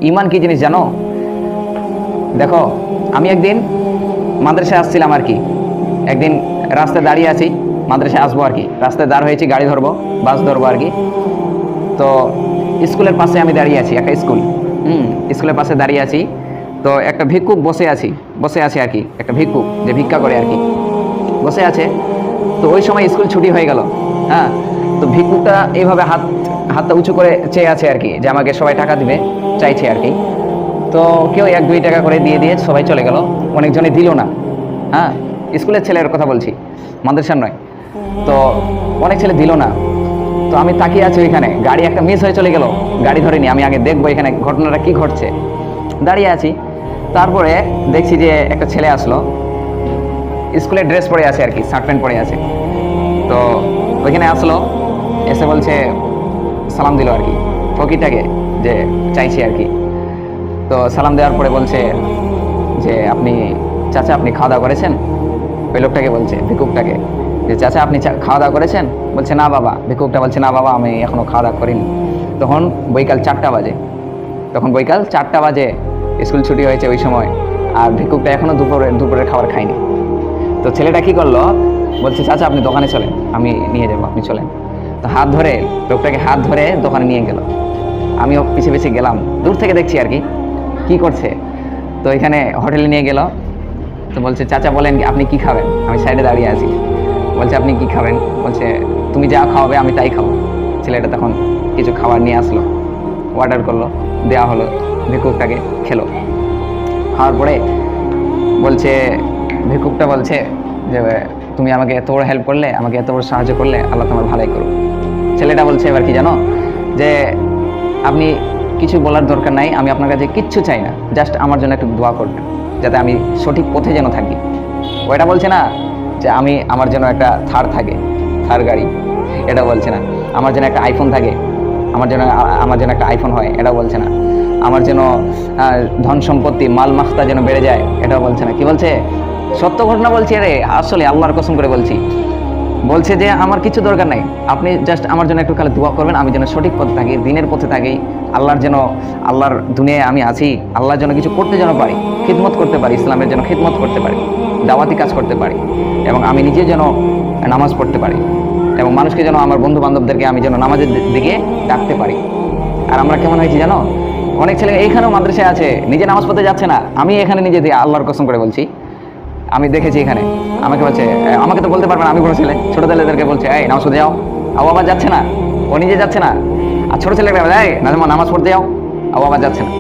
ইমান কি জিনিস জানো? দেখো, আমি একদিন মাদ্রাসায় আসছিলাম আর কি। একদিন রাস্তায় দাঁড়িয়ে আছি, মাদ্রাসায় আসবো আর কি। রাস্তায় দাঁড় হয়েছি, গাড়ি ধরবো, বাস ধরবো আর কি। তো স্কুলের পাশে আমি দাঁড়িয়ে আছি, একটা স্কুল। স্কুলের পাশে দাঁড়িয়ে আছি। তো একটা ভিক্ষুক বসে আছে আর কি। একটা ভিক্ষুক যে ভিক্ষা করে আর কি, বসে আছে। তো ওই সময় স্কুল ছুটি হয়ে গেল। হ্যাঁ, তো ভিক্ষুকটা এইভাবে হাতটা উঁচু করে চেয়ে আছে আর কি, যে আমাকে সবাই টাকা দিবে চাইছে আর কি। তো কেউ 1-2 টাকা করে দিয়ে সবাই চলে গেল। অনেকজনে দিল না। হ্যাঁ, স্কুলের ছেলের কথা বলছি, মাদ্রাসার নয়। তো অনেক ছেলে দিল না। তো আমি তাকিয়ে আছি ওইখানে, গাড়ি একটা মিস হয়ে চলে গেল, গাড়ি ধরিনি। আমি আগে দেখবো এখানে ঘটনাটা কি ঘটছে, দাঁড়িয়ে আছি। তারপরে দেখছি যে একটা ছেলে আসলো, স্কুলের ড্রেস পরে আছে আর কি, শার্ট প্যান্ট পরে আছে। তো ওইখানে আসলো, এসে বলছে, সালাম দিল আর কি ফকিরটাকে, যে চাইছি আর কি। তো সালাম দেওয়ার পরে বলছে যে আপনি চাচা, আপনি খাওয়া দাওয়া করেছেন? ওই লোকটাকে বলছে, ভিক্ষুকটাকে, যে চাচা আপনি খাওয়া দাওয়া করেছেন? বলছে না বাবা। ভিক্ষুকটা বলছে না বাবা, আমি এখনো খাওয়া দাওয়া করিনি। তখন বৈকাল 4টা বাজে। স্কুল ছুটি হয়েছে ওই সময়। আর ভিক্ষুকটা এখনো দুপুরের খাবার খায়নি। তো ছেলেটা কি করলো, বলছে চাচা আপনি দোকানে চলেন, আমি নিয়ে যাবো, আপনি চলেন। তো লোকটাকে হাত ধরে দোকানে নিয়ে গেল। আমিও পিছিয়ে গেলাম, দূর থেকে দেখছি আর কি কি করছে। তো এখানে হোটেলে নিয়ে গেল। তো বলছে চাচা বলেন আপনি কি খাবেন? আমি সাইডে দাঁড়িয়ে আছি। বলছে আপনি কি খাবেন? বলছে তুমি যা খাওয়াবে আমি তাই খাবো। ছেলেটা তখন কিছু খাবার নিয়ে আসলো, অর্ডার করলো, দেওয়া হলো, ভিক্ষুকটাকে খেলো। খাওয়ার পরে ভিক্ষুকটা বলছে যে তুমি আমাকে এত বড় হেল্প করলে, আমাকে এত বড় সাহায্য করলে, আল্লাহ তোমার ভালোই করুক। ছেলেটা বলছে এবার কি জানো, যে আপনি কিছু বলার দরকার নাই, আমি আপনার কাছে কিচ্ছু চাই না, জাস্ট আমার জন্য একটু দোয়া করবেন, যাতে আমি সঠিক পথে যেন থাকি। ওইটা বলছে না যে আমার জন্য একটা থার গাড়ি, এটা বলছে না। আমার জন্য একটা আইফোন থাকে, আমার জন্য একটা আইফোন হয়, এটা বলছে না। আমার যেন ধন সম্পত্তি মাল মাখতা যেন বেড়ে যায়, এটাও বলছে না। কি বলছে? সত্য ঘটনা বলছি রে, আসলে আল্লাহর কসম করে বলছি। বলছে যে আমার কিছু দরকার নাই, আপনি জাস্ট আমার জন্য একটু খালি দোয়া করবেন, আমি যেন সঠিক পথে থাকি, দিনের পথে থাকি, আল্লাহর দুনিয়ায় আমি আছি, আল্লাহর জন্য কিছু করতে যেন পারি, খিদমত করতে পারি, ইসলামের জন্য খিদমত করতে পারি, দাওয়াতি কাজ করতে পারি, এবং আমি নিজে যেন নামাজ পড়তে পারি, এবং মানুষকে যেন, আমার বন্ধু বান্ধবদেরকে আমি যেন নামাজের দিকে ডাকতে পারি। আর আমরা কেমন হয়েছি জানো? অনেক ছেলে এইখানেও মাদ্রাসায় আছে, নিজে নামাজ পড়তে যাচ্ছে না। আমি এখানে নিজে দিয়ে আল্লাহর কসম করে বলছি, আমি দেখেছি এখানে। আমাকে তো বলতে পারবে না, আমি বড় ছেলে, ছোট ছেলেদেরকে বলছে এই নামাজ পড়তে যাও, আবার যাচ্ছে না, ও নিজে যাচ্ছে না। আর ছোট ছেলেকে এই নামাজ পড়তে যাও, আবার যাচ্ছে না।